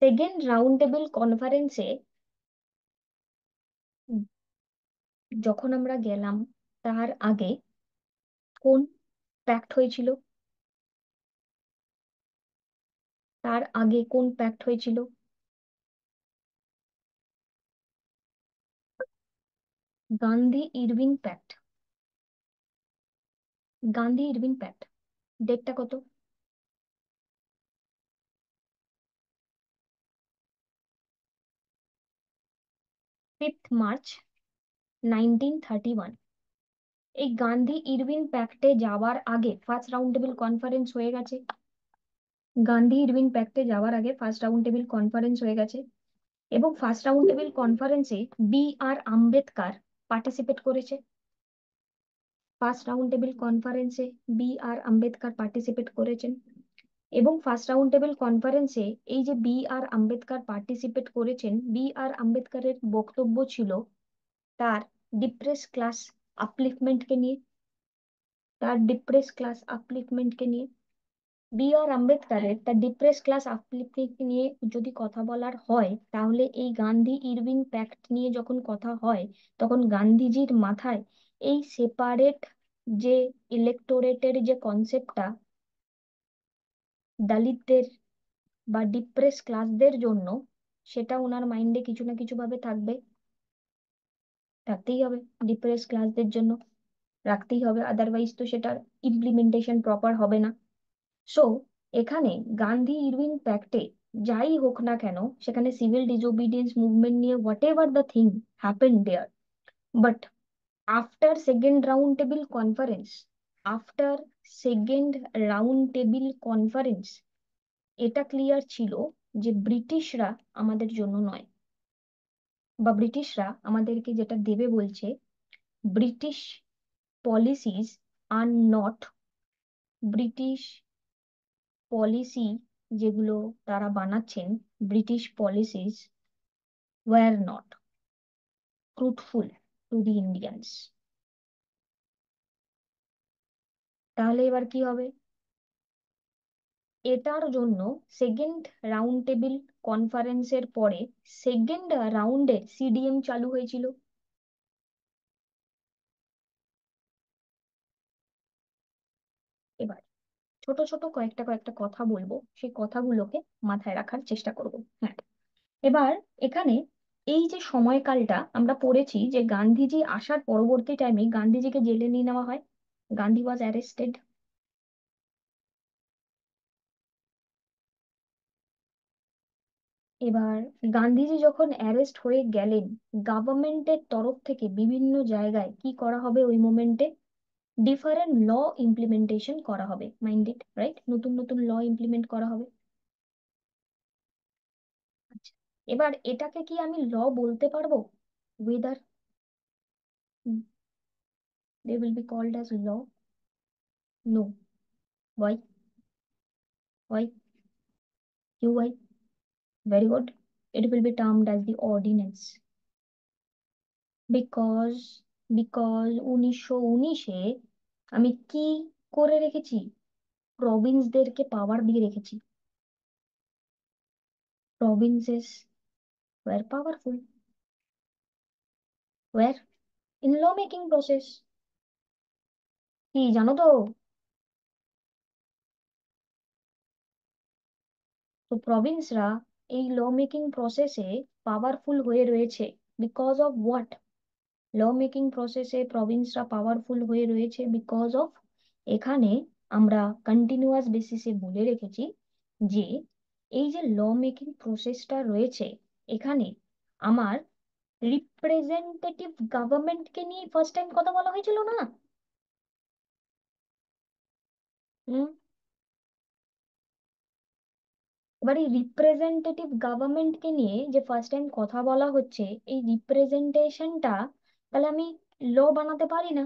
Second round table কনফারেন্সে যখন আমরা গেলাম, তার আগে কোন প্যাক্ট হয়েছিল? তার আগে কোন প্যাক্ট হয়েছিল? Gandhi Irwin pact. Gandhi Irwin pact, ডেটটা কত? 5 মার্চ 1931। এই গান্ধী ইরভিন প্যাক্টে যাওয়ার আগে ফার্স্ট রাউন্ড টেবিল কনফারেন্স হয়ে গেছে। গান্ধী ইরভিন প্যাক্টে যাওয়ার আগে ফার্স্ট রাউন্ড টেবিল কনফারেন্স হয়ে গেছে, এবং ফার্স্ট রাউন্ড টেবিল কনফারেন্সে B.R. আম্বেদকর পার্টিসিপেট করেছে। ফার্স্ট রাউন্ড টেবিল কনফারেন্সে B.R. আম্বেদকর পার্টিসিপেট করেছেন, এবং ফার্স্ট রাউন্ড টেবিল কনফারেন্সে এই যে B.R. আম্বেদকর পার্টিসিপেট করেছেন, B.R. আম্বেদকরের বক্তব্য ছিল তার ডিপ্রেস ক্লাস আপলিফমেন্টকে নিয়ে। তার ডিপ্রেস ক্লাস আপলিফমেন্টকে নিয়ে B.R. আম্বেদকরের তার ডিপ্রেস ক্লাস আপলিফমেন্ট নিয়ে যদি কথা বলার হয়, তাহলে এই গান্ধী ইরভিন প্যাক্ট নিয়ে যখন কথা হয়, তখন গান্ধীজির মাথায় এই সেপারেট যে ইলেক্টোরেটের যে কনসেপ্টটা দলিতদের বা ডিপ্রেস ক্লাসদের জন্য, সেটা ওনার মাইন্ডে কিছু না কিছু ভাবে থাকবে, থাকতেই হবে। ডিপ্রেস ক্লাসদের জন্য রাখতেই হবে, আদারওয়াইজ তো সেটার ইমপ্লিমেন্টেশন প্রপার হবে না। সো এখানে গান্ধী ইরভিন প্যাক্টে যাই হোক না কেন, সেখানে সিভিল ডিসোবিডিয়েন্স মুভমেন্ট নিয়ে whatever the thing happen there, but after second round table conference, after second round table conference এটা ক্লিয়ার ছিল যে ব্রিটিশরা আমাদের জন্য নয়, বা ব্রিটিশরা আমাদেরকে যেটা দেবে বলছে, British policies are not, British policy যেগুলো তারা বানাচ্ছেন, British policies wire not fruitful to the Indians. তাহলে এবার কি হবে? এটার জন্য সেকেন্ড রাউন্ড টেবিল কনফারেন্সের পরে সেকেন্ড রাউন্ডের CDM চালু হয়েছিল। এবার ছোট ছোট কয়েকটা কয়েকটা কথা বলবো, সেই কথাগুলোকে মাথায় রাখার চেষ্টা করব। হ্যাঁ, এবার এখানে এই যে সময়কালটা আমরা পড়েছি, যে গান্ধীজি আসার পরবর্তী টাইমে গান্ধীজিকে জেলে নিয়ে নেওয়া হয়, গান্ধী ওয়াজ অ্যারেস্টেড। এবার গান্ধীজি যখন অ্যারেস্ট হয়ে গেলেন, গভর্নমেন্টের তরফ থেকে বিভিন্ন জায়গায় কি করা হবে ওই মোমেন্টে? ডিফারেন্ট ল ইমপ্লিমেন্টেশন করা হবে, মাইন্ডেড রাইট, নতুন নতুন ল ইমপ্লিমেন্ট করা হবে। আচ্ছা, এবার এটাকে কি আমি ল বলতে পারবো? Whether they will be called as law? No. Why? Why? Q why? Very good, it will be termed as the ordinance, because because 1919-এ আমি কি করে রেখেছি? প্রভিন্সদেরকে পাওয়ার দিয়ে রেখেছি। Provinces were powerful. Where? In law making process. কি জানো তো? তো প্রভিন্সরা এই ল মেকিং প্রসেসে পাওয়ারফুল হয়ে রয়েছে। Because of what? Law making প্রসেসে প্রভিন্সরা পাওয়ারফুল হয়ে রয়েছে বিকজ অফ, এখানে আমরা কন্টিনিউয়াস বেসিসে বলে রেখেছি যে এই যে ল মেকিং প্রসেসটা রয়েছে, এখানে আমার রিপ্রেজেন্টেটিভ গভর্নমেন্টকে নিয়ে ফার্স্ট টাইম কথা বলা হয়েছিল না? হুম। এবার এই রিপ্রেজেন্টেটিভ গভর্নমেন্টকে নিয়ে যে ফার্স্ট টাইম কথা বলা হচ্ছে, এই রিপ্রেজেন্টেশনটা, তাহলে আমি ল বানাতে পারি না?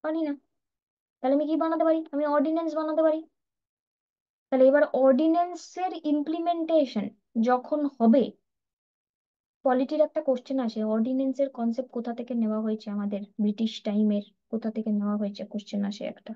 পারি না। তাহলে আমি কি বানাতে পারি? আমি অর্ডিন্যান্স বানাতে পারি। তাহলে এবার অর্ডিন্যান্সের ইমপ্লিমেন্টেশন যখন হবে, পলিটির একটা কোশ্চেন আসে, অর্ডিন্যান্সের কনসেপ্ট কোথা থেকে নেওয়া হয়েছে, আমাদের ব্রিটিশ টাইমের কোথা থেকে নেওয়া হয়েছে, কোশ্চেন আসে একটা।